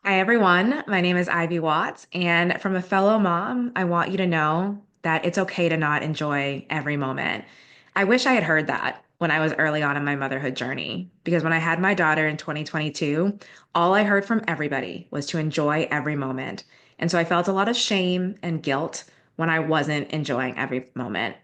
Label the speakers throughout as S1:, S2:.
S1: Hi, everyone. My name is Ivy Watts, and from a fellow mom, I want you to know that it's okay to not enjoy every moment. I wish I had heard that when I was early on in my motherhood journey, because when I had my daughter in 2022, all I heard from everybody was to enjoy every moment. And so I felt a lot of shame and guilt when I wasn't enjoying every moment.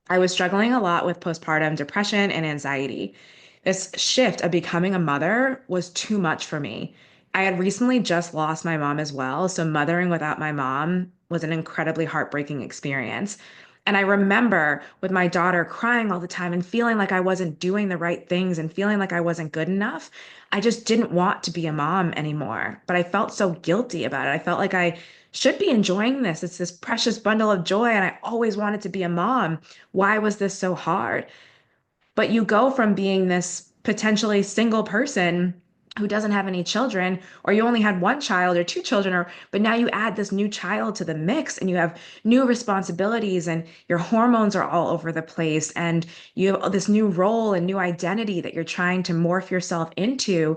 S1: I was struggling a lot with postpartum depression and anxiety. This shift of becoming a mother was too much for me. I had recently just lost my mom as well, so mothering without my mom was an incredibly heartbreaking experience. And I remember with my daughter crying all the time and feeling like I wasn't doing the right things and feeling like I wasn't good enough. I just didn't want to be a mom anymore, but I felt so guilty about it. I felt like I should be enjoying this. It's this precious bundle of joy, and I always wanted to be a mom. Why was this so hard? But you go from being this potentially single person who doesn't have any children, or you only had one child or two children, or but now you add this new child to the mix and you have new responsibilities and your hormones are all over the place and you have this new role and new identity that you're trying to morph yourself into.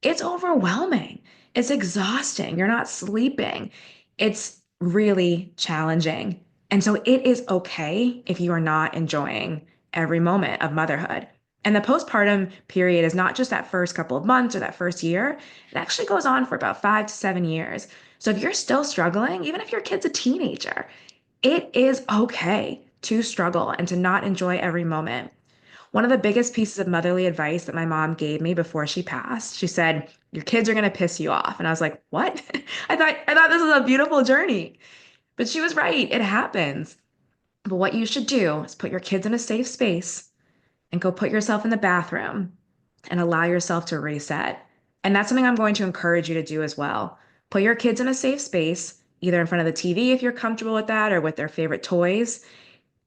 S1: It's overwhelming. It's exhausting. You're not sleeping. It's really challenging. And so it is okay if you are not enjoying every moment of motherhood. And the postpartum period is not just that first couple of months or that first year, it actually goes on for about 5 to 7 years. So if you're still struggling, even if your kid's a teenager, it is okay to struggle and to not enjoy every moment. One of the biggest pieces of motherly advice that my mom gave me before she passed, she said, "Your kids are going to piss you off." And I was like, "What?" I thought this was a beautiful journey. But she was right. It happens. But what you should do is put your kids in a safe space and go put yourself in the bathroom and allow yourself to reset. And that's something I'm going to encourage you to do as well. Put your kids in a safe space, either in front of the TV if you're comfortable with that or with their favorite toys,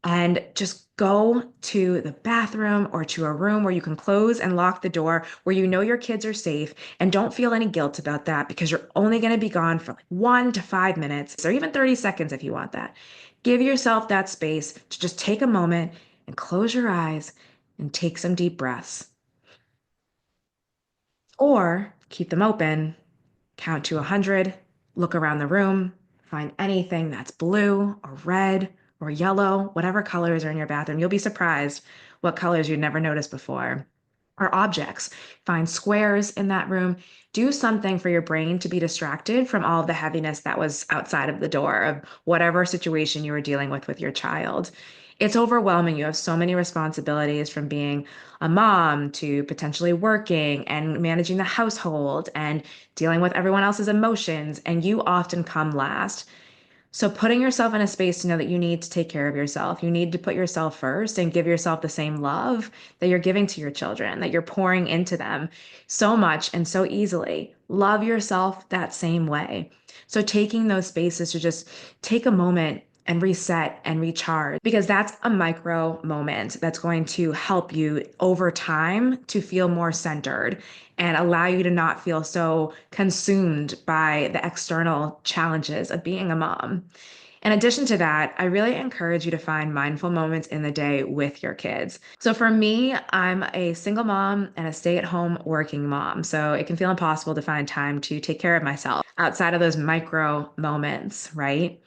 S1: and just go to the bathroom or to a room where you can close and lock the door, where you know your kids are safe, and don't feel any guilt about that because you're only going to be gone for like 1 to 5 minutes or even 30 seconds if you want that. Give yourself that space to just take a moment and close your eyes and take some deep breaths. Or keep them open, count to 100, look around the room, find anything that's blue or red or yellow, whatever colors are in your bathroom. You'll be surprised what colors you'd never noticed before. Or objects. Find squares in that room. Do something for your brain to be distracted from all of the heaviness that was outside of the door of whatever situation you were dealing with your child. It's overwhelming. You have so many responsibilities from being a mom to potentially working and managing the household and dealing with everyone else's emotions, and you often come last. So, putting yourself in a space to know that you need to take care of yourself, you need to put yourself first and give yourself the same love that you're giving to your children, that you're pouring into them so much and so easily. Love yourself that same way. So, taking those spaces to just take a moment and reset and recharge, because that's a micro moment that's going to help you over time to feel more centered and allow you to not feel so consumed by the external challenges of being a mom. In addition to that, I really encourage you to find mindful moments in the day with your kids. So for me, I'm a single mom and a stay-at-home working mom. So it can feel impossible to find time to take care of myself outside of those micro moments, right?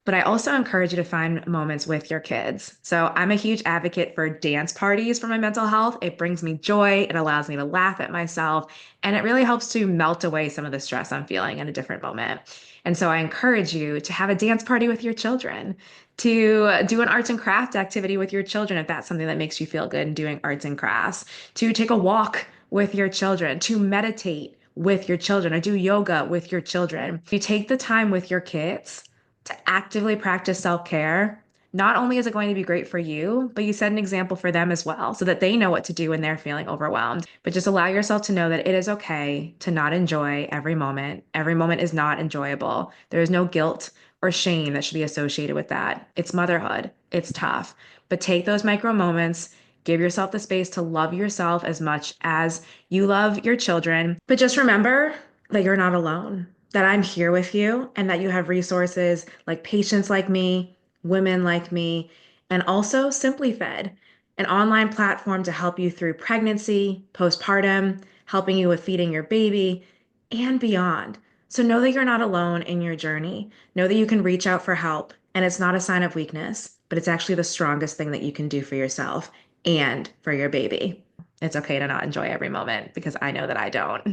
S1: But I also encourage you to find moments with your kids. So I'm a huge advocate for dance parties for my mental health. It brings me joy, it allows me to laugh at myself, and it really helps to melt away some of the stress I'm feeling in a different moment. And so I encourage you to have a dance party with your children, to do an arts and craft activity with your children if that's something that makes you feel good in doing arts and crafts, to take a walk with your children, to meditate with your children, or do yoga with your children. If you take the time with your kids to actively practice self-care, not only is it going to be great for you, but you set an example for them as well so that they know what to do when they're feeling overwhelmed. But just allow yourself to know that it is okay to not enjoy every moment. Every moment is not enjoyable. There is no guilt or shame that should be associated with that. It's motherhood. It's tough. But take those micro moments. Give yourself the space to love yourself as much as you love your children. But just remember that you're not alone, that I'm here with you, and that you have resources like Patients Like Me, Women Like Me, and also Simply Fed, an online platform to help you through pregnancy, postpartum, helping you with feeding your baby. and beyond. So know that you're not alone in your journey. Know that you can reach out for help, and it's not a sign of weakness, but it's actually the strongest thing that you can do for yourself and for your baby. It's okay to not enjoy every moment because I know that I don't.